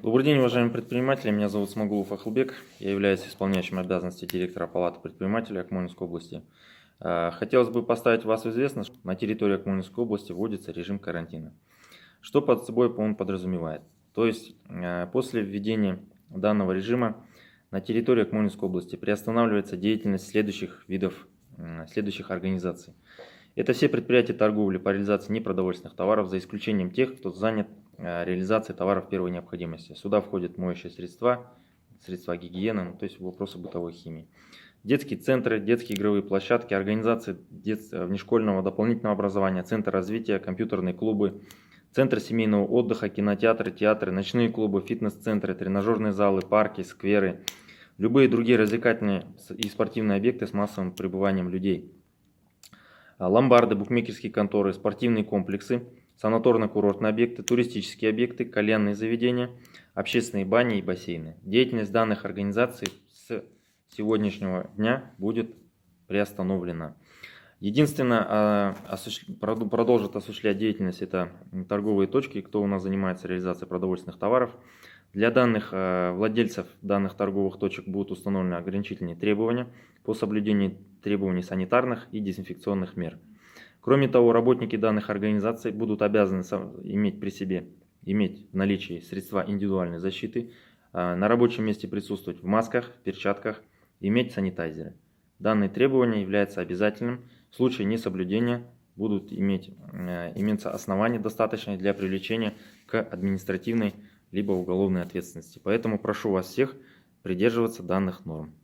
Добрый день, уважаемые предприниматели. Меня зовут Смагулов Ахылбек. Я являюсь исполняющим обязанности директора Палаты предпринимателей Акмолинской области. Хотелось бы поставить вас в известность, что на территории Акмолинской области вводится режим карантина. Что под собой он подразумевает? То есть после введения данного режима на территории Акмолинской области приостанавливается деятельность следующих видов, следующих организаций. Это все предприятия торговли по реализации непродовольственных товаров, за исключением тех, кто занят реализацией товаров первой необходимости. Сюда входят моющие средства, средства гигиены, то есть вопросы бытовой химии. Детские центры, детские игровые площадки, организации внешкольного дополнительного образования, центр развития, компьютерные клубы, центр семейного отдыха, кинотеатры, театры, ночные клубы, фитнес-центры, тренажерные залы, парки, скверы, любые другие развлекательные и спортивные объекты с массовым пребыванием людей. Ломбарды, букмекерские конторы, спортивные комплексы, санаторно-курортные объекты, туристические объекты, кальянные заведения, общественные бани и бассейны. Деятельность данных организаций с сегодняшнего дня будет приостановлена. Единственное, продолжит осуществлять деятельность это торговые точки, кто у нас занимается реализацией продовольственных товаров. Для данных владельцев данных торговых точек будут установлены ограничительные требования по соблюдению требований санитарных и дезинфекционных мер. Кроме того, работники данных организаций будут обязаны иметь при себе, иметь в наличии средства индивидуальной защиты, на рабочем месте присутствовать в масках, перчатках, иметь санитайзеры. Данные требования являются обязательным. В случае несоблюдения будут иметься основания достаточные для привлечения к административной либо уголовной ответственности. Поэтому прошу вас всех придерживаться данных норм.